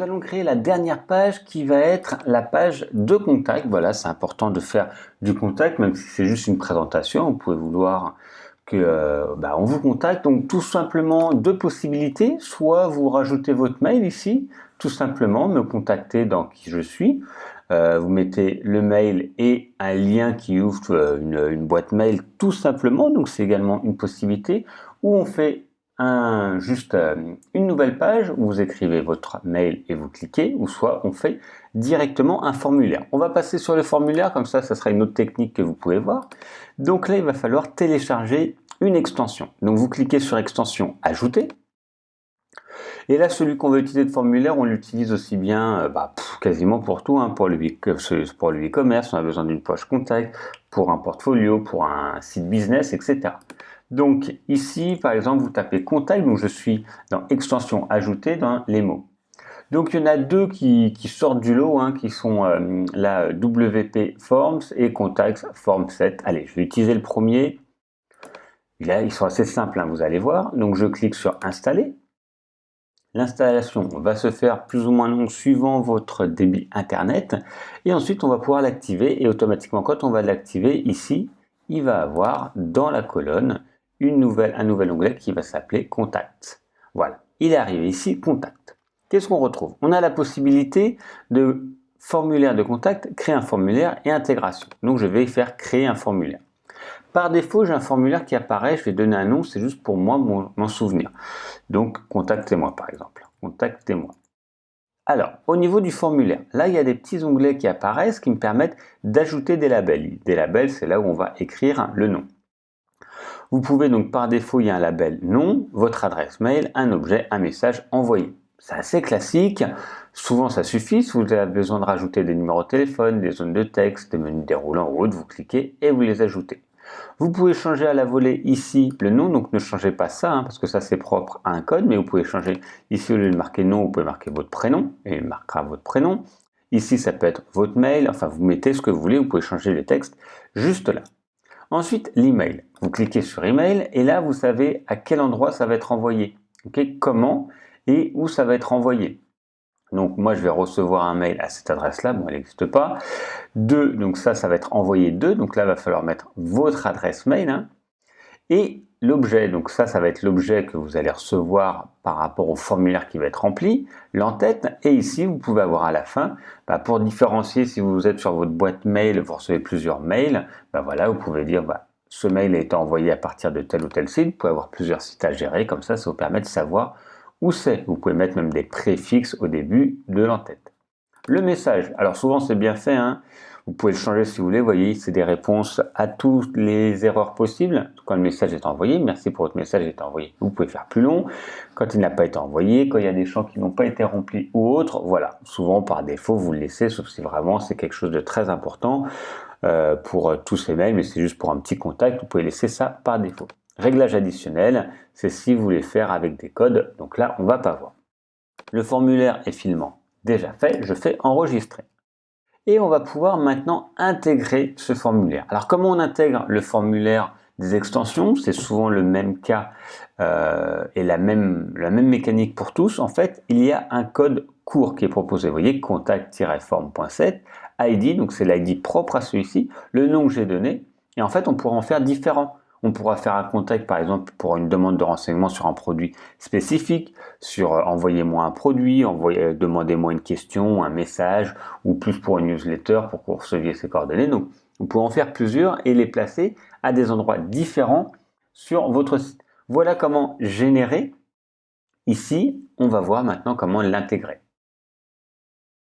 nous allons créer la dernière page qui va être la page de contact. Voilà, c'est important de faire du contact, même si c'est juste une présentation. Vous pouvez vouloir que on vous contacte. Donc tout simplement deux possibilités. Soit vous rajoutez votre mail ici, tout simplement me contacter dans qui je suis. Vous mettez le mail et un lien qui ouvre une boîte mail tout simplement. Donc c'est également une possibilité. Ou on fait une nouvelle page où vous écrivez votre mail et vous cliquez, ou soit on fait directement un formulaire. On va passer sur le formulaire, comme ça sera une autre technique que vous pouvez voir. Donc là, il va falloir télécharger une extension. Donc vous cliquez sur extension ajouter. Et là, celui qu'on veut utiliser de formulaire, on l'utilise aussi bien quasiment pour tout, pour le e-commerce, on a besoin d'une page contact, pour un portfolio, pour un site business, etc. Donc ici, par exemple, vous tapez contact, donc je suis dans extension ajoutée dans les mots. Donc il y en a deux qui sortent du lot, qui sont la WP Forms et Contacts Form 7. Allez, je vais utiliser le premier. Là, ils sont assez simples, vous allez voir. Donc je clique sur installer. L'installation va se faire plus ou moins longue suivant votre débit internet. Et ensuite, on va pouvoir l'activer. Et automatiquement, quand on va l'activer, ici, il va avoir dans la colonne un nouvel onglet qui va s'appeler Contact. Voilà, il est arrivé ici, Contact. Qu'est-ce qu'on retrouve? On a la possibilité de formulaire de contact, créer un formulaire et intégration. Donc, je vais faire créer un formulaire. Par défaut, j'ai un formulaire qui apparaît, je vais donner un nom, c'est juste pour moi m'en souvenir. Donc, contactez-moi par exemple. Contactez-moi. Alors, au niveau du formulaire, là, il y a des petits onglets qui apparaissent qui me permettent d'ajouter des labels. Des labels, c'est là où on va écrire le nom. Vous pouvez donc, par défaut, il y a un label nom, votre adresse mail, un objet, un message envoyé. C'est assez classique. Souvent, ça suffit. Si vous avez besoin de rajouter des numéros de téléphone, des zones de texte, des menus déroulants ou autres, vous cliquez et vous les ajoutez. Vous pouvez changer à la volée ici le nom, donc ne changez pas ça, parce que ça c'est propre à un code, mais vous pouvez changer ici au lieu de marquer nom, vous pouvez marquer votre prénom, et il marquera votre prénom. Ici ça peut être votre mail, enfin vous mettez ce que vous voulez, vous pouvez changer le texte juste là. Ensuite l'email, vous cliquez sur email, et là vous savez à quel endroit ça va être envoyé, comment et où ça va être envoyé. Donc moi je vais recevoir un mail à cette adresse-là, bon elle n'existe pas. Donc ça va être envoyé donc là il va falloir mettre votre adresse mail. Et l'objet, donc ça va être l'objet que vous allez recevoir par rapport au formulaire qui va être rempli, l'entête, et ici vous pouvez avoir à la fin, pour différencier si vous êtes sur votre boîte mail, vous recevez plusieurs mails, voilà, vous pouvez dire ce mail a été envoyé à partir de tel ou tel site, vous pouvez avoir plusieurs sites à gérer, comme ça vous permet de savoir où c'est. Vous pouvez mettre même des préfixes au début de l'entête. Le message, alors souvent c'est bien fait, vous pouvez le changer si vous voulez, vous voyez, c'est des réponses à toutes les erreurs possibles. Quand le message est envoyé, merci pour votre message est envoyé. Vous pouvez faire plus long. Quand il n'a pas été envoyé, quand il y a des champs qui n'ont pas été remplis ou autres, voilà. Souvent par défaut, vous le laissez, sauf si vraiment c'est quelque chose de très important pour tous ces mails, mais c'est juste pour un petit contact, vous pouvez laisser ça par défaut. Réglage additionnel, c'est si vous voulez faire avec des codes, donc là on va pas voir. Le formulaire est filement déjà fait, je fais enregistrer. Et on va pouvoir maintenant intégrer ce formulaire. Alors comment on intègre le formulaire des extensions? C'est souvent le même cas et la même mécanique pour tous. En fait, il y a un code court qui est proposé. Vous voyez, contact-form.7, ID, donc c'est l'ID propre à celui-ci, le nom que j'ai donné. Et en fait, on pourra en faire différents. On pourra faire un contact, par exemple, pour une demande de renseignement sur un produit spécifique, sur envoyez-moi un produit, demandez-moi une question, un message, ou plus pour une newsletter pour que vous receviez ces coordonnées. Donc, on peut en faire plusieurs et les placer à des endroits différents sur votre site. Voilà comment générer. Ici, on va voir maintenant comment l'intégrer.